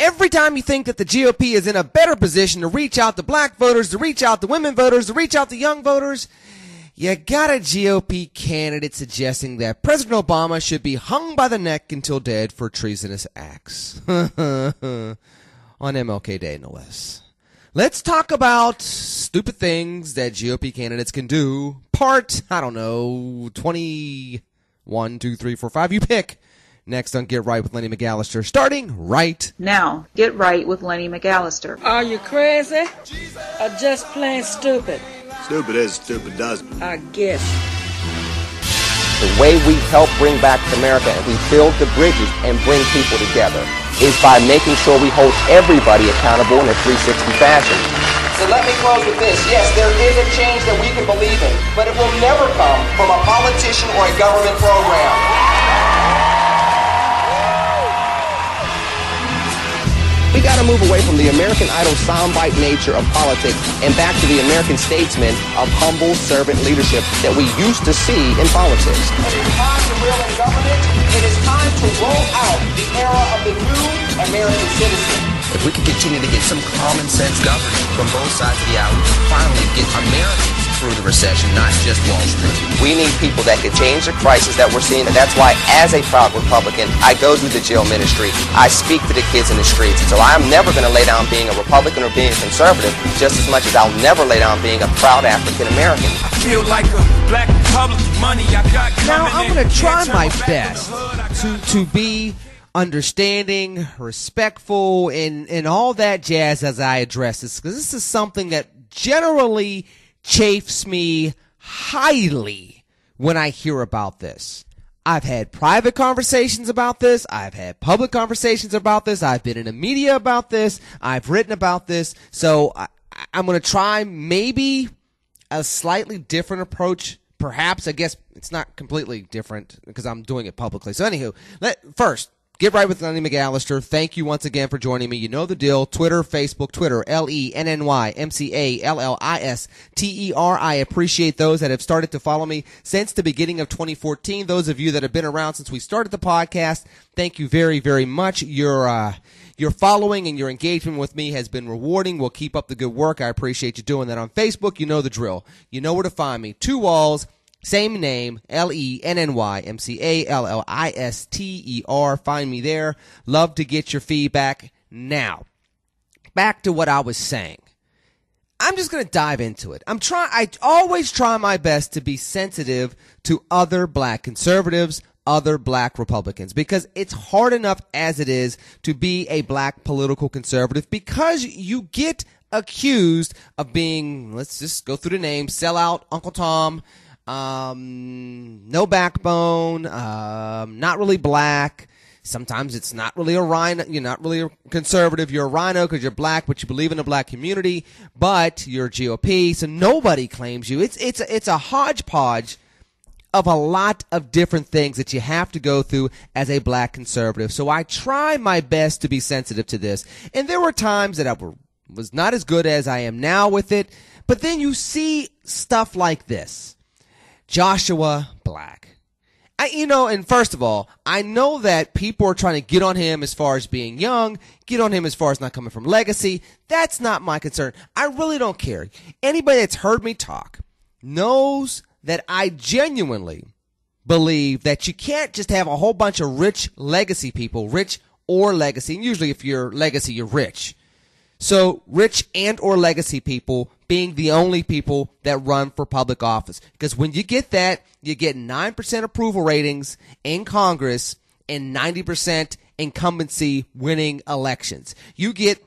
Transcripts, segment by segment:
Every time you think that the GOP is in a better position to reach out to black voters, to reach out to women voters, to reach out to young voters, you got a GOP candidate suggesting that President Obama should be hung by the neck until dead for treasonous acts. On MLK Day, no less. Let's talk about stupid things that GOP candidates can do. Part, 21, 2, 3, 4, 5. You pick. Next on Get Right with Lenny McAllister, starting right now. Get Right with Lenny McAllister. Are you crazy or just plain stupid? Stupid is, stupid does. I guess. The way we help bring back America and we build the bridges and bring people together is by making sure we hold everybody accountable in a 360 fashion. So let me close with this. Yes, there is a change that we can believe in, but it will never come from a politician or a government program. We got to move away from the American Idol soundbite nature of politics and back to the American statesman of humble servant leadership that we used to see in politics. It is time to reel in government. It is time to roll out the era of the new American citizen. If we can continue to get some common sense governing from both sides of the aisle, we can finally get Americans through the recession, not just Wall Street. We need people that can change the crisis that we're seeing, and that's why, as a proud Republican, I go through the jail ministry. I speak to the kids in the streets. So I'm never going to lay down being a Republican or being a conservative, just as much as I'll never lay down being a proud African American. I feel like a black Republican. Money I got. Now I'm going to try my best to be understanding, respectful, and all that jazz as I address this, because this is something that generally chafes me highly when I hear about this. I've had private conversations about this. I've had public conversations about this. I've been in the media about this. I've written about this. So I'm going to try maybe a slightly different approach. Perhaps, I guess it's not completely different because I'm doing it publicly. So anywho, first, Get Right with Lenny McAllister. Thank you once again for joining me. You know the deal. Twitter, Facebook, Twitter, LennyMcAllister. I appreciate those that have started to follow me since the beginning of 2014. Those of you that have been around since we started the podcast, thank you very, very much. Your following and your engagement with me has been rewarding. We'll keep up the good work. I appreciate you doing that. On Facebook, you know the drill. You know where to find me. 2 walls. Same name, LennyMcAllister. Find me there. Love to get your feedback. Now, back to what I was saying. I'm just going to dive into it. I always try my best to be sensitive to other black conservatives, other black Republicans, because it's hard enough as it is to be a black political conservative because you get accused of being, let's just go through the names, sellout, Uncle Tom, no backbone, not really black. Sometimes it's not really a rhino. You're not really a conservative. You're a rhino because you're black, but you believe in the black community, but you're GOP. So nobody claims you. It's a hodgepodge of a lot of different things that you have to go through as a black conservative. So I try my best to be sensitive to this. And there were times that I was not as good as I am now with it. But then you see stuff like this. Joshua Black. And first of all, I know that people are trying to get on him as far as being young, get on him as far as not coming from legacy. That's not my concern. I really don't care. Anybody that's heard me talk knows that I genuinely believe that you can't just have a whole bunch of rich legacy people, rich or legacy. And usually if you're legacy, you're rich. So rich and or legacy people being the only people that run for public office. Because when you get that, you get 9% approval ratings in Congress and 90% incumbency winning elections. You get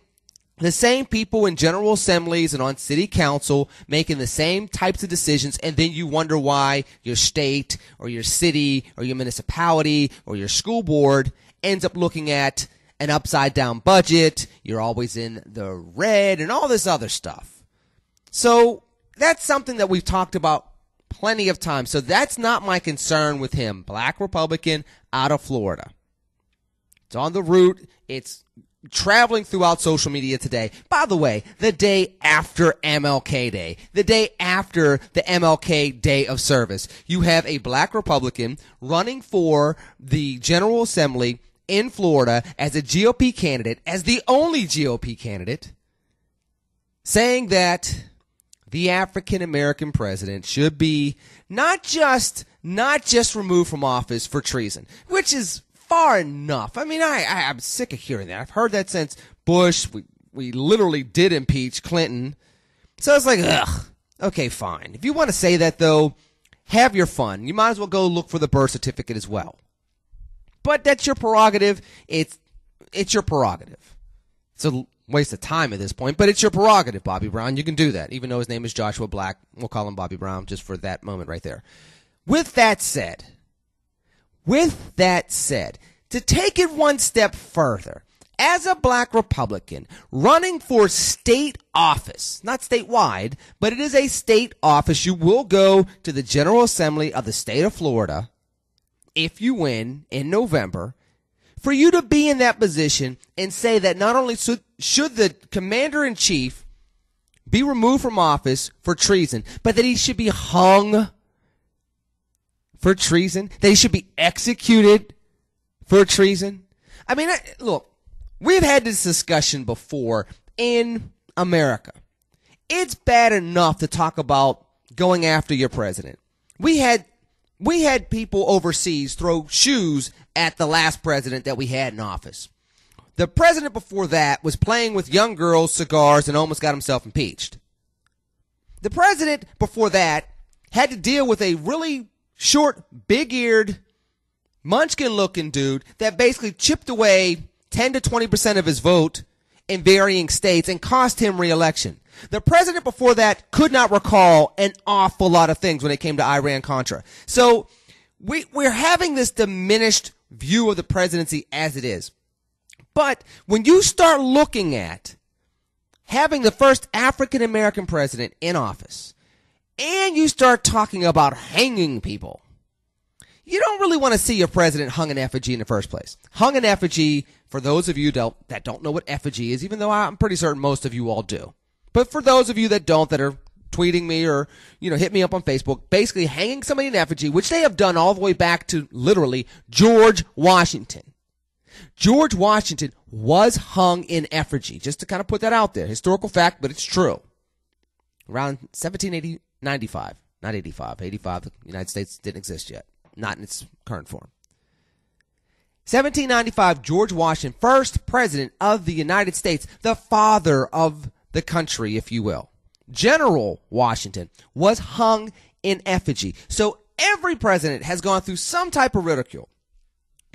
the same people in general assemblies and on city council making the same types of decisions, and then you wonder why your state or your city or your municipality or your school board ends up looking at an upside down budget. You're always in the red and all this other stuff. So that's something that we've talked about plenty of times. So that's not my concern with him. Black Republican out of Florida. It's on the route. It's traveling throughout social media today. By the way, the day after MLK Day, the day after the MLK Day of Service, you have a black Republican running for the General Assembly in Florida as a GOP candidate, as the only GOP candidate, saying that the African-American president should be not just removed from office for treason, which is far enough. I mean, I'm sick of hearing that. I've heard that since Bush. We literally did impeach Clinton. So it's like, ugh, okay, fine. If you want to say that, though, have your fun. You might as well go look for the birth certificate as well. But that's your prerogative. It's your prerogative. It's a waste of time at this point, but it's your prerogative, Bobby Brown. You can do that, even though his name is Joshua Black. We'll call him Bobby Brown just for that moment right there. With that said, to take it one step further, as a black Republican running for state office, not statewide, but it is a state office, you will go to the General Assembly of the state of Florida if you win in November. For you to be in that position and say that not only should the commander-in-chief be removed from office for treason, but that he should be hung for treason, that he should be executed for treason. I mean, look, we've had this discussion before in America. It's bad enough to talk about going after your president. We had people overseas throw shoes at the last president that we had in office. The president before that was playing with young girls' cigars and almost got himself impeached. The president before that had to deal with a really short, big-eared, munchkin-looking dude that basically chipped away 10 to 20% of his vote in varying states and cost him re-election. The president before that could not recall an awful lot of things when it came to Iran-Contra. So we're having this diminished view of the presidency as it is. But when you start looking at having the first African-American president in office, and you start talking about hanging people, you don't really want to see your president hung in effigy in the first place. Hung in effigy, for those of you that don't know what effigy is, even though I'm pretty certain most of you all do. But for those of you that don't, that are tweeting me or, hit me up on Facebook, basically hanging somebody in effigy, which they have done all the way back to literally George Washington. George Washington was hung in effigy, just to kind of put that out there. Historical fact, but it's true. Around 1795, not 85. 85, the United States didn't exist yet. Not in its current form. 1795, George Washington, first president of the United States, the father of the country, if you will. General Washington was hung in effigy. So every president has gone through some type of ridicule.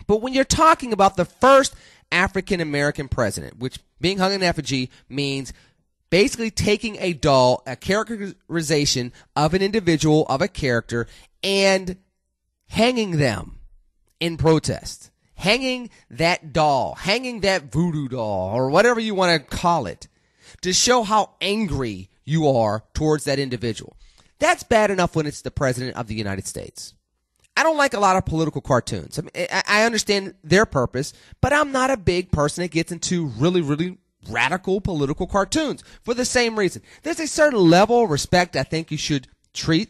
But when you're talking about the first African-American president, which being hung in effigy means basically taking a doll, a characterization of an individual, of a character, and hanging them in protest. Hanging that doll, hanging that voodoo doll, or whatever you want to call it, to show how angry you are towards that individual. That's bad enough when it's the president of the United States. I don't like a lot of political cartoons. I mean, I understand their purpose, but I'm not a big person that gets into really, really radical political cartoons for the same reason. There's a certain level of respect I think you should treat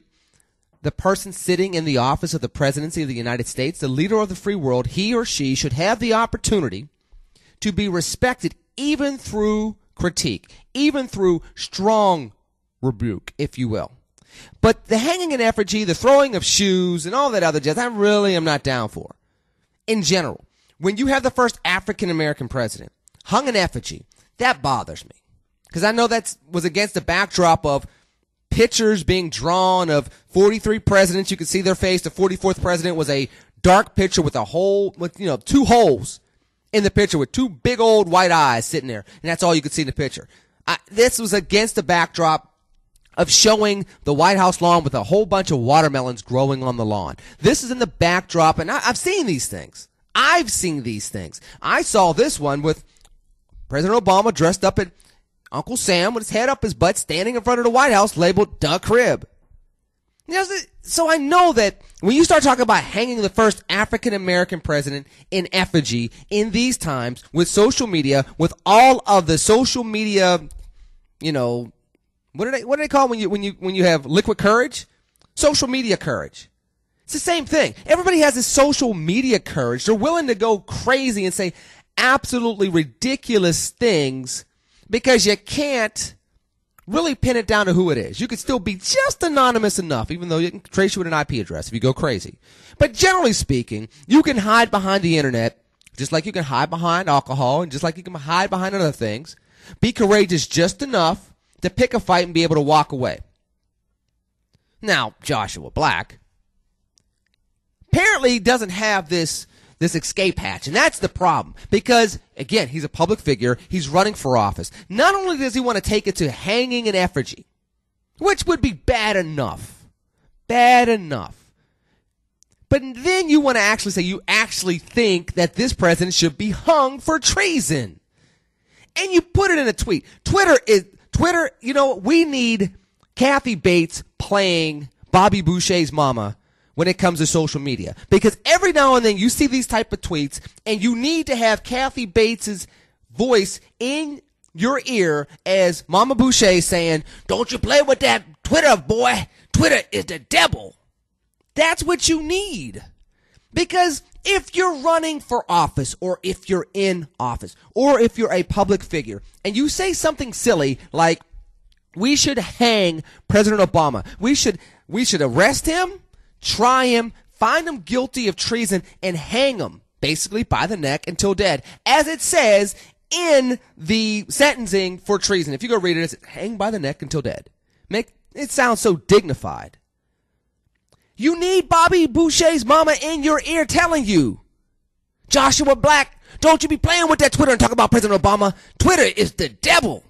the person sitting in the office of the presidency of the United States, the leader of the free world. He or she should have the opportunity to be respected even through critique, even through strong rebuke, if you will. But the hanging in effigy, the throwing of shoes, and all that other jazz, I really am not down for. In general, when you have the first African-American president hung in effigy, that bothers me. Because I know that was against the backdrop of pictures being drawn of 43 presidents. You could see their face. The 44th president was a dark picture with a hole, with, two holes in the picture with two big old white eyes sitting there. And that's all you could see in the picture. This was against the backdrop of showing the White House lawn with a whole bunch of watermelons growing on the lawn. This is in the backdrop, and I've seen these things. I've seen these things. I saw this one with President Obama dressed up at Uncle Sam with his head up his butt, standing in front of the White House, labeled "Duh Crib." So I know that when you start talking about hanging the first African-American president in effigy in these times with social media, with all of the social media, what do they call when you have liquid courage? Social media courage. It's the same thing. Everybody has this social media courage. They're willing to go crazy and say absolutely ridiculous things because you can't really pin it down to who it is. You could still be just anonymous enough, even though you can trace you with an IP address if you go crazy. But generally speaking, you can hide behind the internet just like you can hide behind alcohol and just like you can hide behind other things. Be courageous just enough to pick a fight and be able to walk away. Now, Joshua Black apparently doesn't have this escape hatch, and that's the problem. Because, again, he's a public figure. He's running for office. Not only does he want to take it to hanging an effigy, which would be bad enough, but then you want to actually say you actually think that this president should be hung for treason. And you put it in a tweet. Twitter, we need Kathy Bates playing Bobby Boucher's mama when it comes to social media. Because every now and then you see these type of tweets and you need to have Kathy Bates' voice in your ear as Mama Boucher saying, "Don't you play with that Twitter, boy. Twitter is the devil." That's what you need. Because if you're running for office, or if you're in office, or if you're a public figure, and you say something silly like, we should hang President Obama, we should arrest him, try him, find him guilty of treason, and hang him, basically by the neck until dead, as it says in the sentencing for treason. If you go read it, it's hang by the neck until dead. Make it sound so dignified. You need Bobby Boucher's mama in your ear telling you, Joshua Black, don't you be playing with that Twitter and talk about President Obama. Twitter is the devil.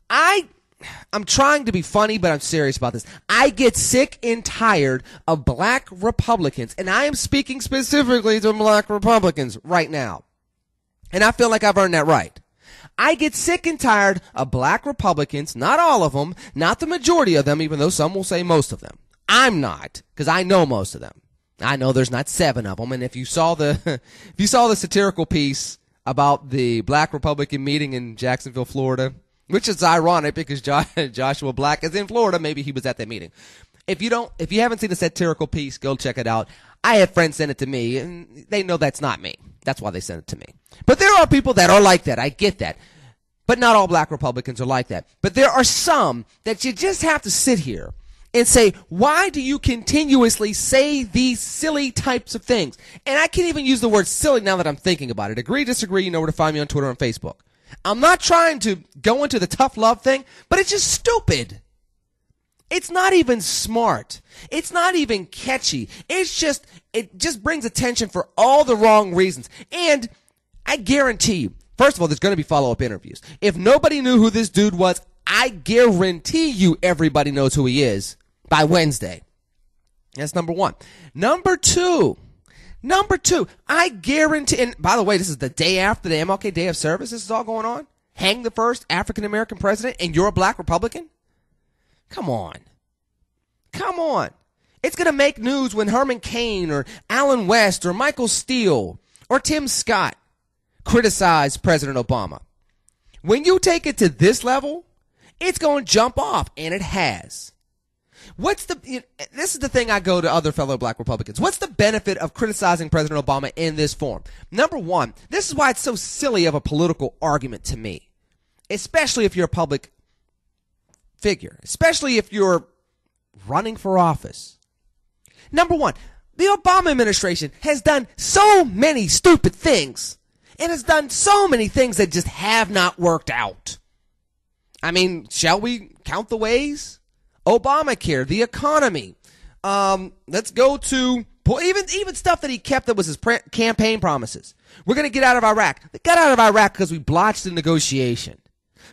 I'm trying to be funny, but I'm serious about this. I get sick and tired of black Republicans, and I am speaking specifically to black Republicans right now. And I feel like I've earned that right. I get sick and tired of black Republicans, not all of them, not the majority of them, even though some will say most of them. I'm not, because I know most of them. I know there's not 7 of them, and if you saw the satirical piece about the black Republican meeting in Jacksonville, Florida, which is ironic because Joshua Black is in Florida, maybe he was at that meeting. If you haven't seen the satirical piece, go check it out. I had friends send it to me, and they know that's not me. That's why they sent it to me. But there are people that are like that. I get that. But not all black Republicans are like that. But there are some that you just have to sit here and say, why do you continuously say these silly types of things? And I can't even use the word silly now that I'm thinking about it. Agree, disagree, you know where to find me on Twitter and Facebook. I'm not trying to go into the tough love thing, but it's just stupid. It's not even smart. It's not even catchy. It just brings attention for all the wrong reasons. And I guarantee you, first of all, there's going to be follow-up interviews. If nobody knew who this dude was, I guarantee you everybody knows who he is by Wednesday. That's number one. Number two, I guarantee, and by the way, this is the day after the MLK Day of Service this is all going on. Hang the first African-American president, and you're a black Republican? Come on. It's going to make news when Herman Cain or Alan West or Michael Steele or Tim Scott criticize President Obama. When you take it to this level, it's going to jump off, and it has. This is the thing I go to other fellow black Republicans. What's the benefit of criticizing President Obama in this form? Number one, this is why it's so silly of a political argument to me, especially if you're a public figure, especially if you're running for office. Number one, the Obama administration has done so many stupid things. It has done so many things that just have not worked out. I mean, shall we count the ways? Obamacare, the economy. Let's go to even stuff that he kept that was his campaign promises. We're going to get out of Iraq. They got out of Iraq because we blotched the negotiation.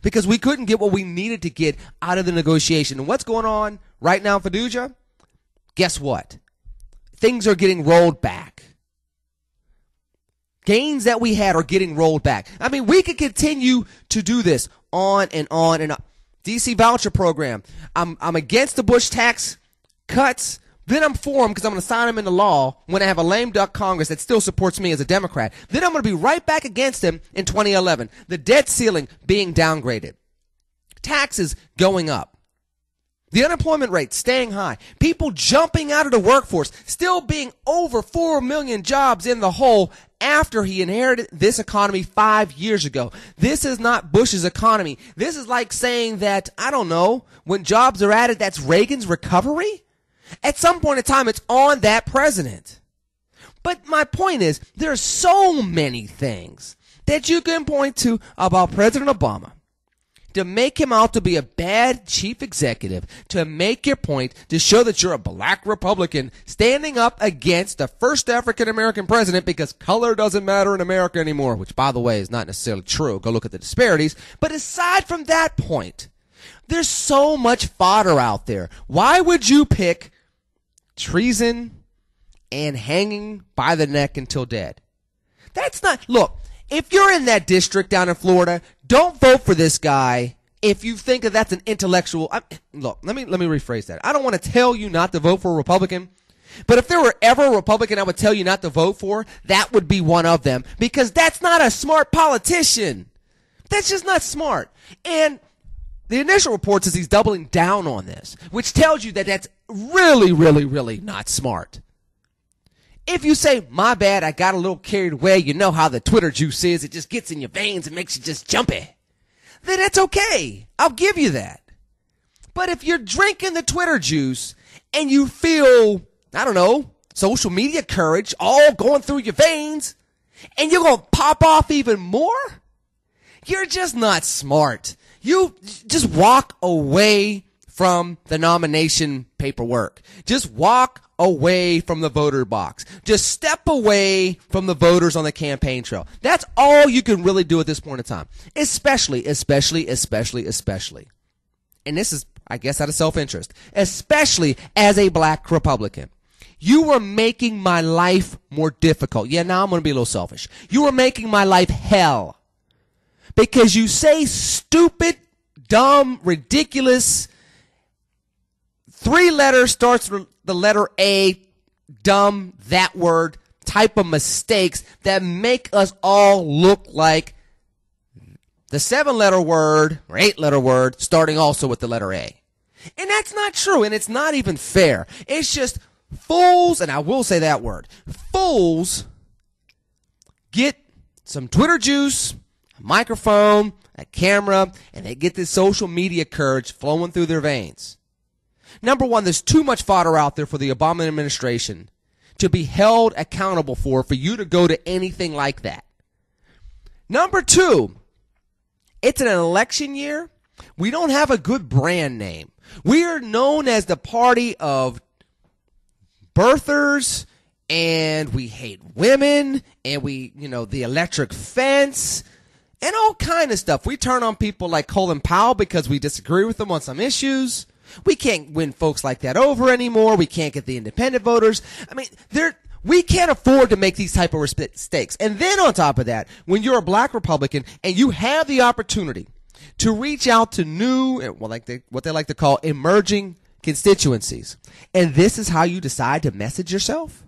Because we couldn't get what we needed to get out of the negotiation. And what's going on right now in Fallujah? Guess what? Things are getting rolled back. Gains that we had are getting rolled back. I mean, we could continue to do this on and on and on. DC voucher program. I'm against the Bush tax cuts. Then I'm for them because I'm going to sign them into law when I have a lame duck Congress that still supports me as a Democrat. Then I'm going to be right back against them in 2011. The debt ceiling being downgraded. Taxes going up. The unemployment rate staying high. People jumping out of the workforce. Still being over 4 million jobs in the hole after he inherited this economy 5 years ago. This is not Bush's economy. This is like saying that, I don't know, when jobs are added, that's Reagan's recovery? At some point in time, it's on that president. But my point is, there are so many things that you can point to about President Obama to make him out to be a bad chief executive, to make your point, to show that you're a black Republican standing up against the first African-American president because color doesn't matter in America anymore, which, by the way, is not necessarily true. Go look at the disparities. But aside from that point, there's so much fodder out there. Why would you pick treason and hanging by the neck until dead? That's not, look, if you're in that district down in Florida, don't vote for this guy if you think that that's an intellectual. Look, let me rephrase that. I don't want to tell you not to vote for a Republican, but if there were ever a Republican I would tell you not to vote for, that would be one of them, because that's not a smart politician. That's just not smart. And the initial report says he's doubling down on this, which tells you that that's really, really, really not smart. If you say, my bad, I got a little carried away, you know how the Twitter juice is, it just gets in your veins and makes you just jumpy, then that's okay. I'll give you that. But if you're drinking the Twitter juice and you feel, I don't know, social media courage all going through your veins, and you're going to pop off even more, you're just not smart. You just walk away from the nomination paperwork. Just walk away from the voter box. Just step away from the voters on the campaign trail. That's all you can really do at this point in time. Especially. And this is, I guess, out of self-interest. Especially as a black Republican. You are making my life more difficult. Yeah, now I'm going to be a little selfish. You are making my life hell. Because you say stupid, dumb, ridiculous, 3 letters starts with the letter A, dumb, that word, type of mistakes that make us all look like the 7-letter word or 8-letter word starting also with the letter A. And that's not true, and it's not even fair. It's just fools, and I will say that word, fools get some Twitter juice, a microphone, a camera, and they get this social media courage flowing through their veins. Number one, there's too much fodder out there for the Obama administration to be held accountable for you to go to anything like that. Number two, it's an election year. We don't have a good brand name. We are known as the party of birthers, and we hate women, and we, the electric fence, and all kind of stuff. We turn on people like Colin Powell because we disagree with them on some issues. We can't win folks like that over anymore. We can't get the independent voters. I mean, we can't afford to make these type of mistakes. And then on top of that, when you're a black Republican and you have the opportunity to reach out to new, what they like to call emerging constituencies, and this is how you decide to message yourself,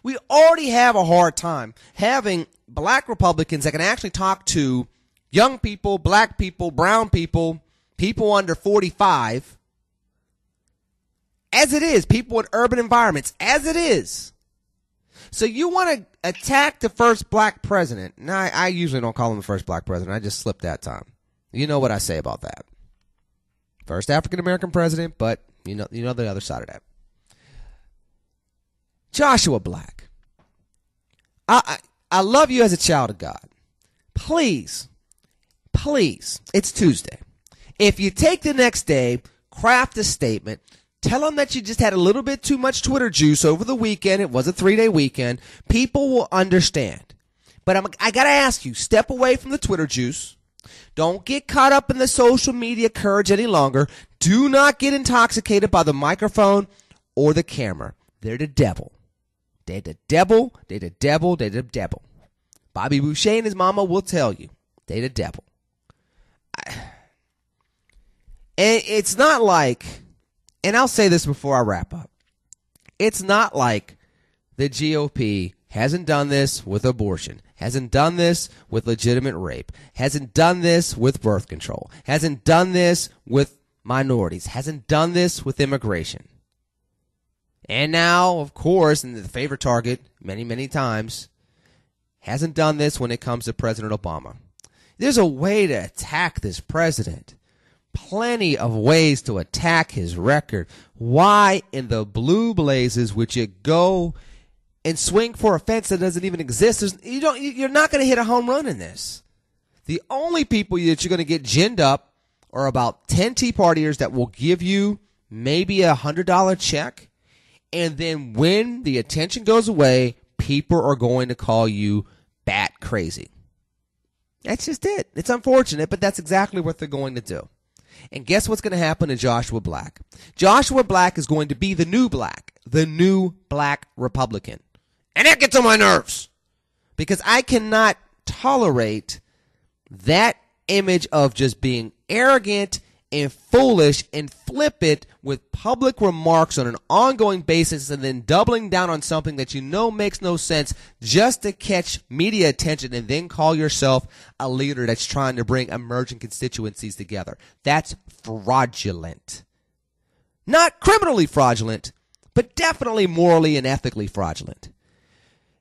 we already have a hard time having black Republicans that can actually talk to young people, black people, brown people, people under 45, as it is, people in urban environments, as it is. So you want to attack the first black president. Now, I usually don't call him the first black president. I just slipped that time. You know what I say about that. First African-American president, but you know the other side of that. Joshua Black, I love you as a child of God. Please, it's Tuesday. If you take the next day, craft a statement, tell them that you just had a little bit too much Twitter juice over the weekend. It was a 3-day weekend. People will understand. But I got to ask you, step away from the Twitter juice. Don't get caught up in the social media courage any longer. Do not get intoxicated by the microphone or the camera. They're the devil. They're the devil. They're the devil. They're the devil. Bobby Boucher and his mama will tell you. They're the devil. And it's not like, and I'll say this before I wrap up, it's not like the GOP hasn't done this with abortion, hasn't done this with legitimate rape, hasn't done this with birth control, hasn't done this with minorities, hasn't done this with immigration. And now, of course, and the favorite target many, many times, hasn't done this when it comes to President Obama. There's a way to attack this president. Plenty of ways to attack his record. Why in the blue blazes would you go and swing for a fence that doesn't even exist? You're not going to hit a home run in this. The only people that you're going to get ginned up are about 10 Tea Partiers that will give you maybe $100 check. And then when the attention goes away, people are going to call you bat crazy. That's just it. It's unfortunate, but that's exactly what they're going to do. And guess what's going to happen to Joshua Black? Joshua Black is going to be the new black Republican. And that gets on my nerves because I cannot tolerate that image of just being arrogant and foolish and flippant with public remarks on an ongoing basis and then doubling down on something that you know makes no sense just to catch media attention and then call yourself a leader that's trying to bring emerging constituencies together. That's fraudulent. Not criminally fraudulent, but definitely morally and ethically fraudulent.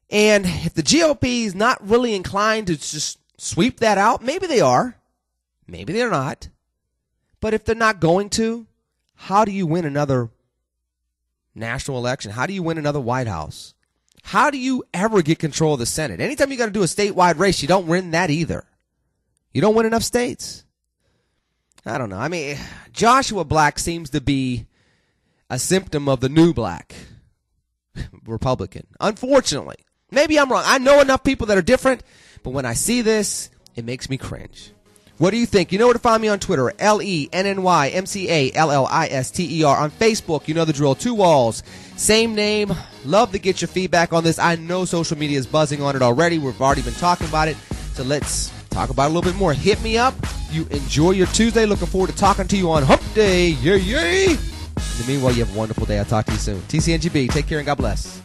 And if the GOP is not really inclined to just sweep that out, maybe they are. Maybe they're not. But if they're not going to, how do you win another national election? How do you win another White House? How do you ever get control of the Senate? Anytime you got to do a statewide race, you don't win that either. You don't win enough states. I don't know. I mean, Joshua Black seems to be a symptom of the new black Republican. Unfortunately. Maybe I'm wrong. I know enough people that are different, but when I see this, it makes me cringe. What do you think? You know where to find me on Twitter, LennyMcAllister. On Facebook, you know the drill, 2 walls, same name. Love to get your feedback on this. I know social media is buzzing on it already. We've already been talking about it, so let's talk about it a little bit more. Hit me up. You enjoy your Tuesday. Looking forward to talking to you on Hump Day. Yay, yay. In the meanwhile, you have a wonderful day. I'll talk to you soon. TCNGB, take care and God bless.